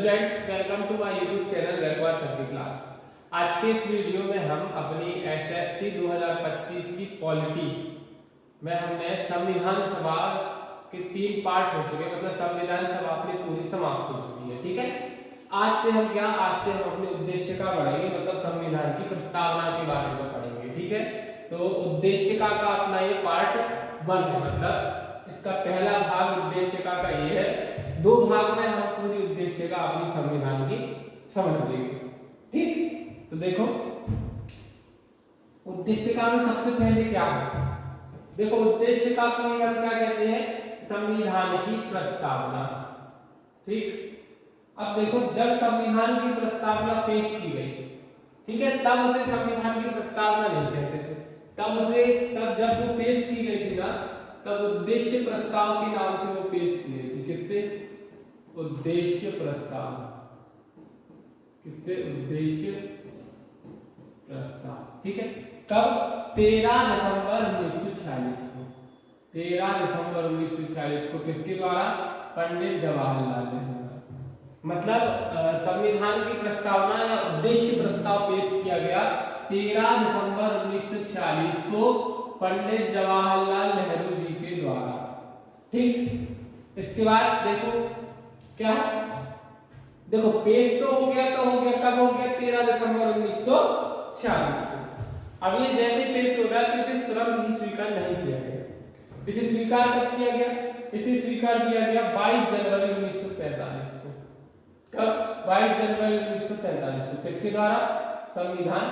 Students, welcome to my YouTube channel Raikwar sir की class. आज के इस वीडियो में हम अपनी एसएससी 2025 की पॉलिटी में हमने संविधान सभा के 3 पार्ट हो चुके, मतलब संविधान सभा अपनी पूरी समाप्त हो चुकी है। ठीक है, आज से हम अपने उद्देशिका पढ़ेंगे, मतलब संविधान की प्रस्तावना के बारे में पढ़ेंगे। ठीक है, तो उद्देशिका का अपना ये पार्ट 1 है, मतलब इसका पहला भाग उद्देशिका का ये है। 2 भाग में हम पूरी उद्देशिका अपनी संविधान की समझ लेंगे। ठीक, तो देखो उद्देशिका में सबसे पहले क्या है। देखो उद्देशिका को हम क्या कहते हैं, संविधान की प्रस्तावना। ठीक, अब देखो जब संविधान की प्रस्तावना पेश की गई, ठीक है, तब उसे संविधान की प्रस्तावना नहीं कहते थे। तब जब वो पेश की गई थी ना, तब उद्देश्य प्रस्ताव के नाम से वो पेश की गई थी। किससे? उद्देश्य प्रस्ताव। किससे? उद्देश्य प्रस्ताव। ठीक है, कब? 13 दिसंबर 1946 को। 13 दिसंबर 1946 को किसके द्वारा? पंडित जवाहरलाल नेहरू। मतलब संविधान की प्रस्तावना या उद्देश्य प्रस्ताव पेश किया गया 13 दिसंबर 1946 को पंडित जवाहरलाल नेहरू जी के द्वारा। ठीक, इसके बाद देखो क्या है, देखो पेश तो हो गया, कब हो गया? 13 दिसंबर 1946 को। अब ये जैसे पेश हो गया तो इसे तुरंत ही स्वीकार नहीं किया गया। इसे स्वीकार कब किया गया? इसे स्वीकार किया गया 22 जनवरी 1947 को। कब? 22 जनवरी 1947 को। किसके द्वारा? संविधान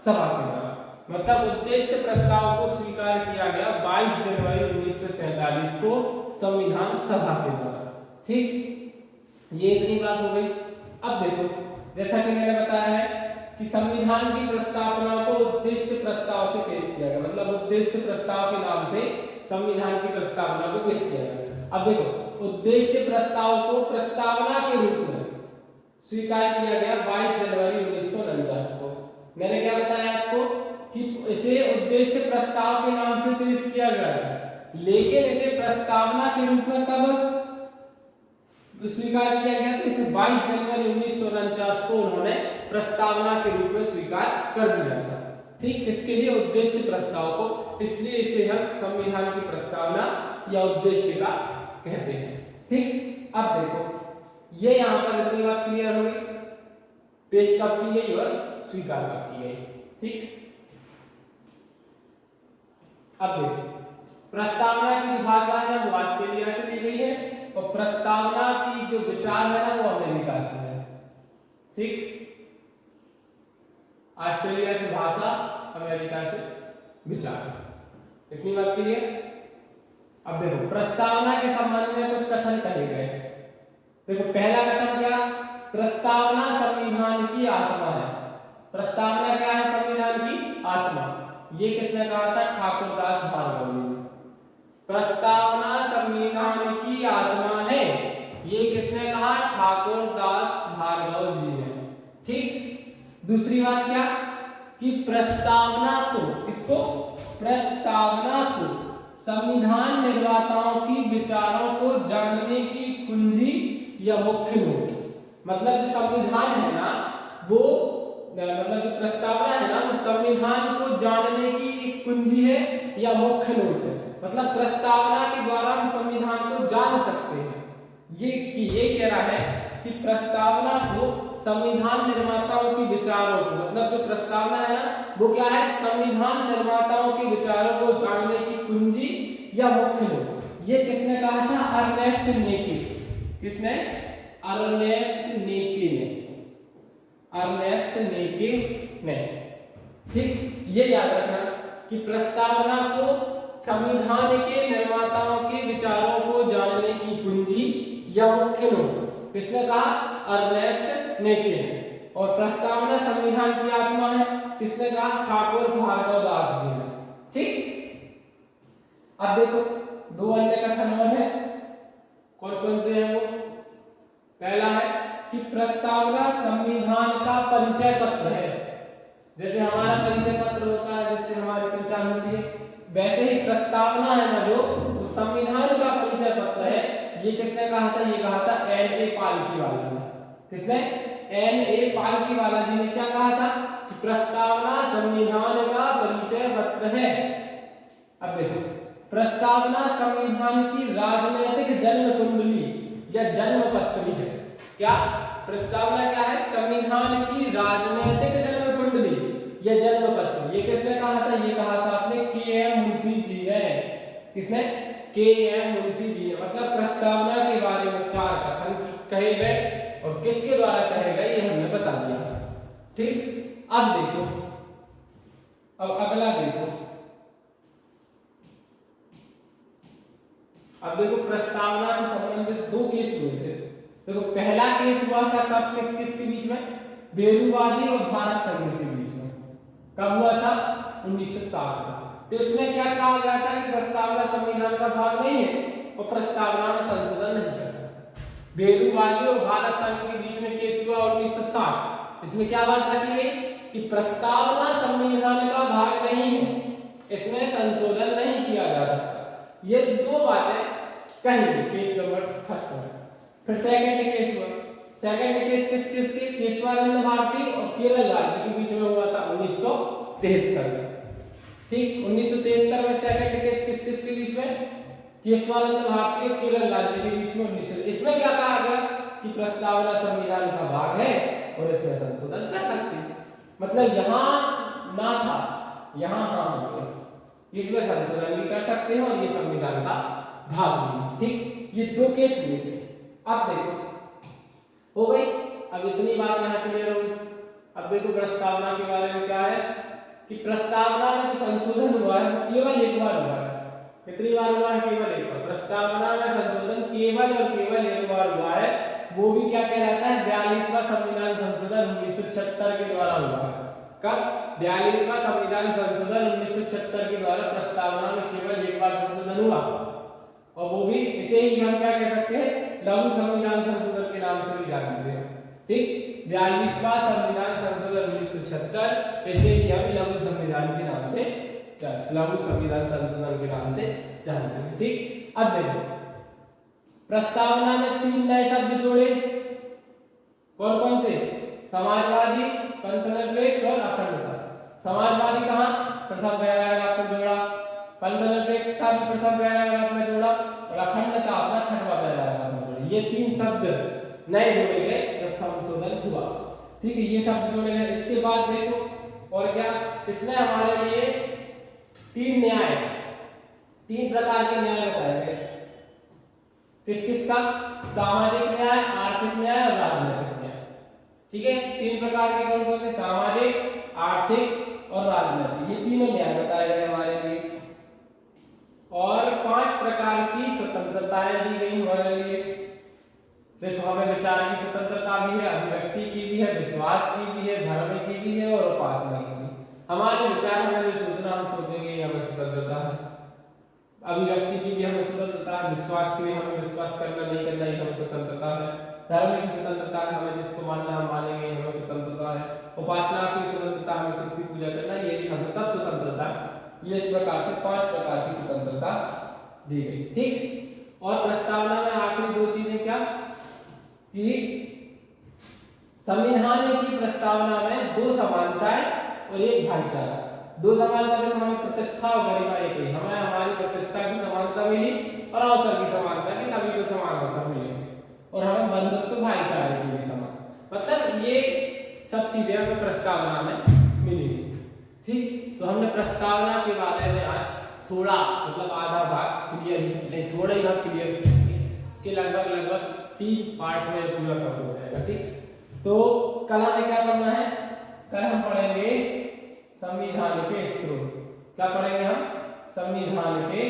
सभा के द्वारा। मतलब उद्देश्य प्रस्ताव को स्वीकार किया गया 22 जनवरी 1947 को संविधान सभा के द्वारा। ठीक, ये इतनी बात हो गई। अब देखो, जैसा कि मैंने बताया है कि संविधान की प्रस्तावना को उद्देश्य प्रस्ताव से पेश किया गया, मतलब उद्देश्य प्रस्ताव के नाम से संविधान की प्रस्तावना को पेश किया गया। अब देखो उद्देश्य प्रस्ताव को प्रस्तावना के रूप में स्वीकार किया गया 22 जनवरी 1949 को। मैंने क्या बताया आपको कि इसे उद्देश्य प्रस्ताव के नाम से पेश किया गया है, लेकिन इसे प्रस्तावना के रूप में कब स्वीकार किया गया? तो इसे 22 जनवरी 1949 को उन्होंने प्रस्तावना के रूप में स्वीकार कर दिया था। ठीक, किसके लिए? उद्देश्य प्रस्ताव को। इसलिए इसे हम संविधान की प्रस्तावना या उद्देशिका कहते हैं। ठीक, अब देखो ये यहाँ पर इतनी बात क्लियर हो गई, पेश कब की गई और स्वीकार कब की गई। ठीक, अब देखो प्रस्तावना की जो भाषा है वो ऑस्ट्रेलिया से ली गई है, और प्रस्तावना की जो विचार है ना वो अमेरिका से है। ठीक, ऑस्ट्रेलिया से भाषा, अमेरिका से विचार। इतनी बात क्लियर। अब देखो प्रस्तावना के संबंध में कुछ कथन कहे गए। देखो पहला कथन क्या? प्रस्तावना संविधान की आत्मा है। प्रस्तावना क्या है? संविधान की आत्मा। ये किसने कहा था? ठाकुरदास भार्गव ने। प्रस्तावना संविधान की आत्मा है, ये किसने कहा? ठाकुरदास भार्गव जी ने। ठीक, दूसरी बात क्या कि प्रस्तावना को, इसको प्रस्तावना को संविधान निर्माताओं की विचारों को जानने की कुंजी या मुख्य नोट। मतलब जो संविधान है ना वो, मतलब जो प्रस्तावना है ना वो संविधान को जानने की एक कुंजी है या मुख्य नोट है। मतलब प्रस्तावना के द्वारा हम संविधान को जान सकते हैं। ये कह रहा है कि प्रस्तावना को संविधान निर्माताओं की विचारों को, मतलब जो प्रस्तावना है ना वो क्या है? संविधान निर्माताओं के विचारों को जानने की कुंजी या मुख्य नोट। ये किसने कहा था? अर्नेस्ट नेके। किसने? अर्नेस्ट नेके ने। अर्नेस्ट नेके ने। ठीक, ये याद रखना कि प्रस्तावना को संविधान के निर्माताओं के विचारों को जानने की कुंजी या मुख्य नोट किसने कहा? अर्नेस्ट नेके ने। और प्रस्तावना संविधान की आत्मा है, किसने कहा? ठाकुर भार्गव दास जी ने। ठीक, अब देखो 2 अन्य कथन और है। कौन से हैं वो? पहला है कि प्रस्तावना संविधान का परिचय पत्र है। जैसे हमारा परिचय पत्र होता है, जिससे हमारी पहचान होती है, वैसे ही प्रस्तावना है ना जो संविधान का परिचय पत्र है। ये किसने कहा था? ये कहा था N.A. पालकी वाला ने। किसने? N.A. पालकी वाला जी ने क्या कहा था कि प्रस्तावना संविधान का परिचय पत्र है। अब देखो, प्रस्तावना संविधान की राजनीतिक जन्म कुंडली या जन्म पत्री है। क्या प्रस्तावना क्या है? संविधान की राजनीतिक जन्म कुंडली या जन्म पत्र। ये किसने कहा था? ये कहा था आपने के.एम. मुंशी जी ने। किसने? के.एम. मुंशी जी ने। मतलब प्रस्तावना के बारे में 4 कथन कहे गए और किसके द्वारा कहे गए ये हमने बता दिया। ठीक, अब देखो, अब अगला देखो। अब देखो, प्रस्तावना से संबंधित 2 केस हुए थे। देखो, पहला केस हुआ था कब? किस किसके बीच में? बेरूवादी और भारत संघ के बीच में। कब हुआ था? 1907 में। तो इसमें क्या कहा गया था कि प्रस्तावना संविधान का भाग नहीं है और प्रस्तावना में संशोधन नहीं कर सकता। बेरूवादी और भारत संघ के बीच में केस हुआ 1907। इसमें क्या बात रखी गई कि प्रस्तावना संविधान का भाग नहीं है, इसमें संशोधन नहीं किया जा सकता। ये 2 बातें कही केस नंबर फर्स्ट में। फिर सेकंड केस हुआ। सेकंड केस किसके? केशवानंद भारती और केरल राज्य के बीच में हुआ था 1973 में। ठीक, 1973 में सेकंड केस किसके बीच में? केशवानंद भारती और केरल राज्य के बीच में 1900। इसमें क्या कहा गया कि प्रस्तावना संविधान का भाग है और इसमें संशोधन कर सकते हैं। मतलब यहाँ ना था, यहाँ हाँ हो गया। इसमें संशोधन भी कर सकते हैं और ये संविधान का भाग भी। ठीक, ये 2 केस हुए थे। अब देखो, हो गई। अब इतनी बात यहाँ क्लियर होगी। अब देखो, प्रस्तावना के बारे में क्या है कि प्रस्तावना में जो संशोधन हुआ है वो केवल एक बार हुआ है। कितनी बार हुआ है? केवल एक बार। प्रस्तावना में संशोधन केवल और केवल एक बार हुआ है। वो भी क्या कहलाता है? 42वां संविधान संशोधन 1976 के द्वारा हुआ है। कब? 42वां संविधान संशोधन 1976 के द्वारा प्रस्तावना में केवल एक बार संशोधन हुआ और वो भी इसे ही हम क्या कह सकते हैं? लघु संविधान संशोधन के नाम से भी जानते हैं। ठीक, 42वां संविधान संशोधन 1976, इसे ही हम लघु संविधान के नाम से लघु संविधान संशोधन के नाम से जानते हैं। ठीक, अब देखो, प्रस्तावना में 3 नए शब्द जोड़े। कौन कौन से? समाजवादी, पंथनिरपेक्ष और अखंडता। समाजवादी कहाँ? प्रथम पैराग्राफ में जोड़ा। पंथनिरपेक्षता भी प्रथम पैराग्राफ में जोड़ा और अखंडता अपना 6वां पैराग्राफ में जोड़ा। ये 3 शब्द नए जोड़े गए जब संशोधन हुआ। ठीक है, ये शब्द जोड़े गए। इसके बाद देखो और क्या, इसमें हमारे लिए 3 न्याय, 3 प्रकार के न्याय बताए गए। किस किस का? सामाजिक न्याय, आर्थिक न्याय और राजनीतिक न्याय। ठीक है, 3 प्रकार के कौन कौन से? सामाजिक, आर्थिक और राजनीतिक। ये तीनों न्याय बताए गए हमारे लिए। और 5 प्रकार की स्वतंत्रताएं दी गई हमारे लिए। देखो, हमें विचार की स्वतंत्रता भी है, अभिव्यक्ति की भी है, विश्वास की भी है, धर्म की भी है और उपासना की भी। हमारे विचार, हमें जो सोचना हम सोचेंगे, हमें स्वतंत्रता है। अभिव्यक्ति की भी हमें स्वतंत्रता है, विश्वास की भी हमें विश्वास करना नहीं करना ही हमें स्वतंत्रता है, धर्म की स्वतंत्रता है, हमें जिसको मानना हम मानेंगे हमें स्वतंत्रता है, उपासना की स्वतंत्रता, हमें किसकी पूजा करना ये भी हमें सब स्वतंत्रता है। ये इस प्रकार से 5 प्रकार की स्वतंत्रता दी गई। ठीक, और प्रस्तावना में आखिरी 2 चीजें क्या कि संविधान की प्रस्तावना में 2 समानताएं और 1 भाईचारा। 2 समानता में हमें प्रतिष्ठा और गरिमा एक ही, हमें हमारी प्रतिष्ठा की समानता मिली और अवसर की समानता की, सभी को समान अवसर मिले और हमें बंधुत्व भाईचारे की भी समान। मतलब ये सब चीजें हमें प्रस्तावना में मिली। ठीक, तो हमने प्रस्तावना के बारे में आज थोड़ा, मतलब आधा भाग क्लियर ही, नहीं थोड़ा ही भाग क्लियर, इसके लगभग 3 पार्ट में पूरा कवर हो जाएगा। ठीक, तो कल हमें क्या पढ़ना है? कल हम पढ़ेंगे संविधान के स्रोत। क्या पढ़ेंगे हम? संविधान के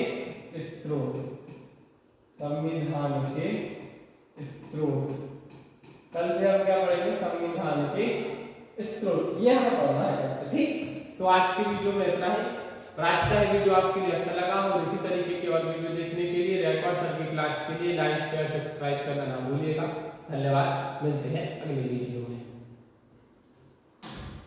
स्रोत। संविधान के स्रोत। कल से हम क्या पढ़ेंगे? संविधान के स्रोत। ये हमें पढ़ना है कल से। ठीक, तो आज की वीडियो में इतना ही। और आज का वीडियो आपके लिए अच्छा लगा हो, इसी तरीके के और वीडियो देखने के लिए रिकॉर्ड सर की क्लास के लिए लाइक शेयर सब्सक्राइब करना ना भूलिएगा। धन्यवाद, मिलते हैं अगले वीडियो में।